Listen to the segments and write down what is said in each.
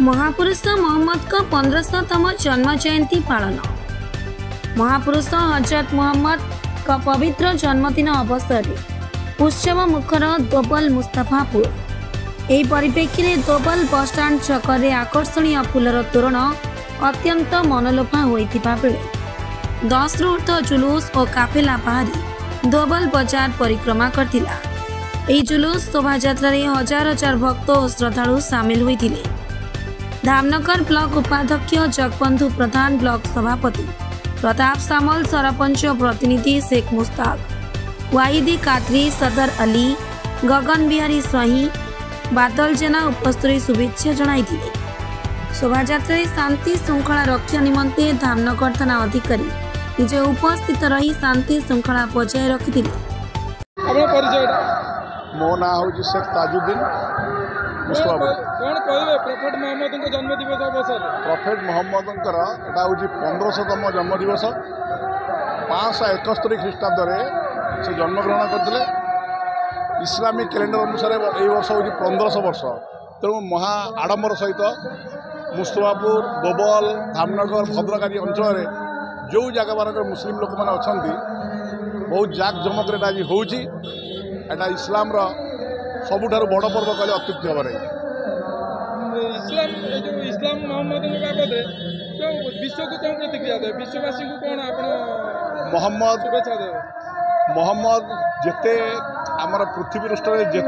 महापुरुष मोहम्मद का 1500तम जन्म जयंती पालन। महापुरुष हजरत मोहम्मद का पवित्र जन्मदिन अवसर में उत्सव मुखर दोबल मुस्तफापुर। यह परिप्रेक्षी में दोबल बसस्टाण्ड छकरे आकर्षणीय फूलर तोरण अत्यंत मनलोभा होता बेले 10 रु ऊर्ध्व जुलूस और काफेला बाहरी दोबल बाजार परिक्रमा करथिला। यह जुलूस शोभा हजार हजार भक्त और श्रद्धालु सामिल होते। धामनगर ब्लॉक उपाध्यक्ष जगबंधु प्रधान, ब्लॉक सभापति प्रताप सामल, सरपंच प्रतिनिधि शेख मुस्ताक, वाहिदी कादरी, सदर अली, गगन बिहारी स्वाही, बादल जेना उपस्थित शुभेच्छा जणाइथिले। शोभा शांति श्रृंखला रक्षा निमंते धामनगर थाना अधिकारी निजे उपस्थित रही शांति श्रृंखला बजाय रखिथिले। मो ना हूँ शेख ताजुद्दीन मुस्तफापुर। कौन कहबे प्रॉफेट मोहम्मद को जन्म दिवस अवसर? प्रॉफेट मोहम्मद एटा हूँ 1500तम जन्म दिवस। 571 ख्रीष्टाब्द से जन्मग्रहण करते। इस्लामिक कैलेंडर अनुसार यही वर्ष हूँ 1500 वर्ष। तेणु महा आडंबर सहित मुस्तफापुर, दोबल, धामनगर, भद्रक आदि अंचल जो जगह मानक मुस्लिम लोक मैंने अच्छा बहुत जाक जमक आज होटा इस्लाम सबुठार बड़ पर्व कहले अत्युक्ति हम नहीं। इस्लाम मोहम्मद बाबद विश्व को कौन प्रतिक्रिया दे? विश्ववासी को कौन आप शुभेच्छा देवे? मोहम्मद जिते आमर पृथ्वी पृष्ठ में जी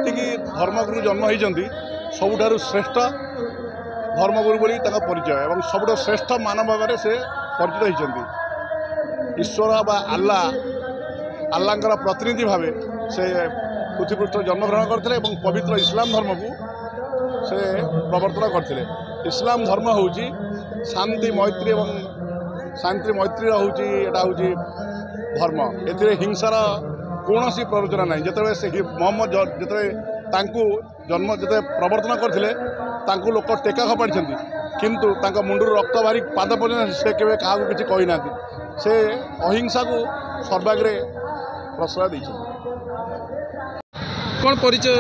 धर्मगुरु जन्म होती सबुठार श्रेष्ठ धर्मगुरु बोली परिचय और सबुठ श्रेष्ठ मानव भाव से परिचित होती। ईश्वर बा अल्लाह प्रतिनिधि भाव से पृथ्वीपृष्ठ जन्मग्रहण करते और पवित्र इस्लाम धर्म को से प्रवर्तन करते। इस्लाम धर्म हूँ शांति मैत्री और शांति मैत्री हूँ धर्म। ए हिंसार कौन प्ररोचना ना। जिते से मोहम्मद जिते जन्म जिते प्रवर्तन करते लोक टेका खपाड़ी किंतु मुंडर रक्त बाहरी पाद पर्यटन से केवे क्या किसी कही ना। से अहिंसा को सर्वाग्रे प्रश्रय दी। कौन परिचय?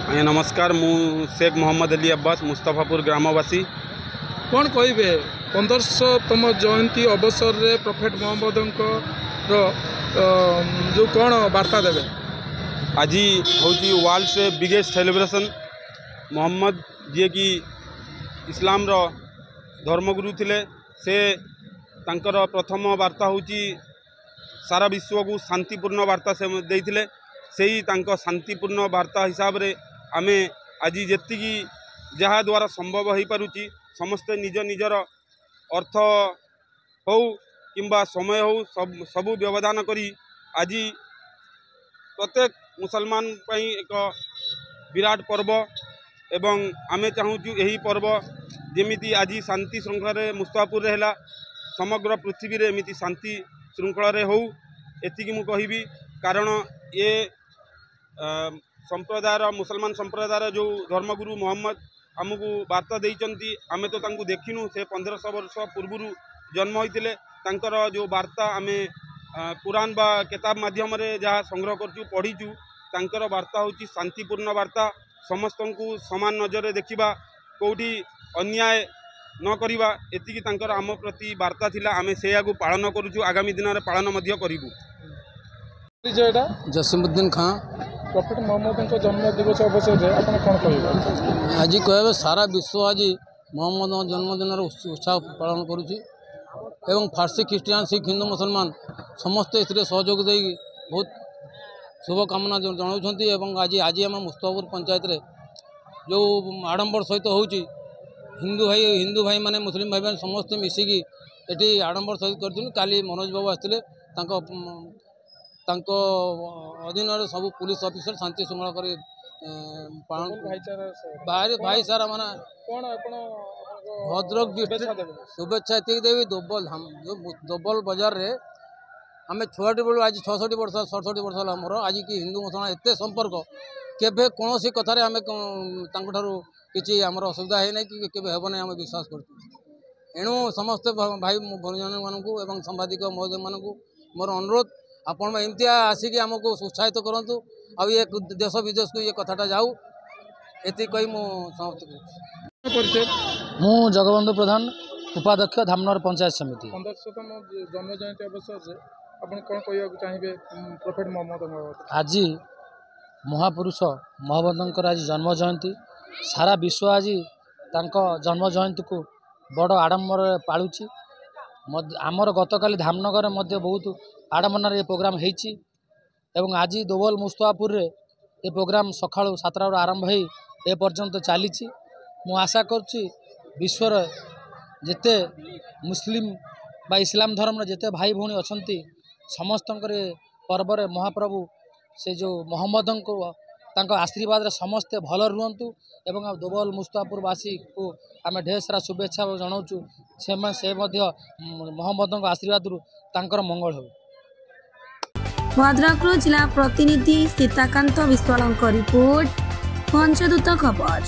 आज्ञा नमस्कार, मु शेख मोहम्मद अली अब्बास, मुस्तफापुर ग्रामवासी। कौन कहबे 1500तम जयंती अवसर रे प्रॉफेट मोहम्मद जो कौन वार्ता देवे? आज हूँ वर्ल्ड से बिगेस्ट सेलिब्रेशन। मोहम्मद जी की इस्लाम रो धर्मगुरु थिले, से तांकर प्रथम वार्ता हूँ सारा विश्व को शांतिपूर्ण वार्ता से देइथिले। से ही तांको शांतिपूर्ण वार्ता हिसाब रे आमे आज जेतिकी जहा द्वारा संभव हो पारुची समस्ते निज निजर अर्थ हो किंबा समय हो सबू व्यवधान करी आज प्रत्येक मुसलमान पई एक विराट पर्व एवं आमे चाहूँ यही पर्व जेमिति आज शांति श्रृंखला मुस्तफापुर है समग्र पृथ्वी रे एमिति शांति श्रृंखला हो एतिकी मु कहिबी। कारण ये संप्रदायर मुसलमान संप्रदायर जो धर्मगुरु मोहम्मद आमको वार्ता देइचंती आमे तो तांको देखिनु। से 1500 वर्ष पूर्व जन्म होइतिले। तांकर जो वार्ता आमे कुरान बा किताब माध्यम रे जहाँ संग्रह करचु पढ़ीचु तांकर वार्ता होची शांतिपूर्ण वार्ता। समस्त को समान नजर देखिबा, कोठी अन्याय न करिबा, एतिकी तांकर आम प्रति वार्ता थिला। आमे सेया को पालन करूचु, आगामी दिन रे पालन मध्य करिबु। जसीमुद्दीन खां। प्रॉफेट मोहम्मद को जन्म दिवस अवसर में आप कौन कह? आज कह सारा विश्व आज मोहम्मद जन्मदिन उत्साह पालन करुच्ची एवं फारसी ख्रीस्टान सिख हिंदू मुसलमान समस्ते इसमें सहयोग दे बहुत शुभकामना जनाऊँच। आज आज आम मुस्तफापुर पंचायत रे जो आडंबर सहित हो हिंदू भाई माने मुस्लिम भाई मैंने समस्ते मिसिकी ये आडंबर सहित कर। काली मनोज बाबू आसते अधीन सब पुलिस ऑफिसर शांति श्रृंखला कर भाईचारा माना भद्रक डिस्ट्रिक्ट शुभेच्छा ये देवी। दोबल हम जो दोबल बाजार रे आम छुआटी बेलू आज 66 वर्ष 67 वर्ष है मोर। आज की हिंदू मुसलमान एत संपर्क केवे कौन कथार आम किसी आमर असुविधा है ना कि केवे हेब ना आम विश्वास कर। एणु समस्त भाई भौजन मानू सांबादिक महोदय मानू मोर अनुरोध आपण एमती आसिक आमको उत्साहित करूँ। आ ये देश विदेश को ये कथाटा जाऊ ଏତିକି କହି ମୁଁ ସମାପ୍ତ କରୁଛି। ପରିଚୟ ମୁଁ ଜଗବନ୍ଧୁ ପ୍ରଧାନ ଉପାଧ୍ୟକ୍ଷ ଧାମନଗର ପଞ୍ଚାୟତ ସମିତି। 1500ତମ ଜନ୍ମ ଜୟନ୍ତୀ ଅବସରରେ ଆପଣ କ'ଣ କହିବାକୁ ଚାହିଁବେ ପ୍ରଫେଟ୍ ମହମ୍ମଦଙ୍କ ବାବଦରେ? ଆଜି ମହାପୁରୁଷ ମହମ୍ମଦଙ୍କର ଆଜି ଜନ୍ମ ଜୟନ୍ତୀ। ସାରା ବିଶ୍ୱ ଆଜି ତାଙ୍କ ଜନ୍ମ ଜୟନ୍ତୀକୁ ବଡ଼ ଆଡ଼ମ୍ବରରେ ପାଳୁଛି। ଆମର ଗତକାଲି ଧାମନଗରରେ ମଧ୍ୟ ବହୁତ ଆଡ଼ମ୍ବରରେ ଏ ପ୍ରୋଗ୍ରାମ୍ ହେଇଛି ଏବଂ ଆଜି ଦୋବଲ ମୁସ୍ତାଫାପୁରରେ ଏ ପ୍ରୋଗ୍ରାମ୍ ସକାଳୁ 7ଟାରୁ ଆରମ୍ଭ ହେଇ ଏ ପର୍ଯ୍ୟନ୍ତ ଚାଲିଛି। ମୁଁ ଆଶା କରୁଛି ବିଶ୍ୱର ଯେତେ ମୁସଲିମ ବା ଇସଲାମ ଧର୍ମର ଯେତେ ଭାଇ ଭଉଣୀ ଅଛନ୍ତି ସମସ୍ତଙ୍କର ଏ ପର୍ବରେ ମହାପ୍ରଭୁ ସେ ଯେଉଁ ମହମ୍ମଦଙ୍କୁ ତାଙ୍କ ଆଶୀର୍ବାଦରେ ସମସ୍ତେ ଭଲ ରୁହନ୍ତୁ ଏବଂ ଦୋବଲ ମୁସ୍ତାଫାପୁରବାସୀକୁ ଆମେ ଢେର ସାରା ଶୁଭେଚ୍ଛା ଜଣାଉଛୁ। ସେ ମଧ୍ୟ ମହମ୍ମଦଙ୍କ ଆଶୀର୍ବାଦରୁ ତାଙ୍କର ମଙ୍ଗଳ ହେଉ। ଭଦ୍ରକରୁ ଜିଲ୍ଲା ପ୍ରତିନିଧି ସୀତାକାନ୍ତ ବିଶ୍ୱାଳଙ୍କ ରିପୋର୍ଟ, ପଞ୍ଚଦୂତ ଖବର।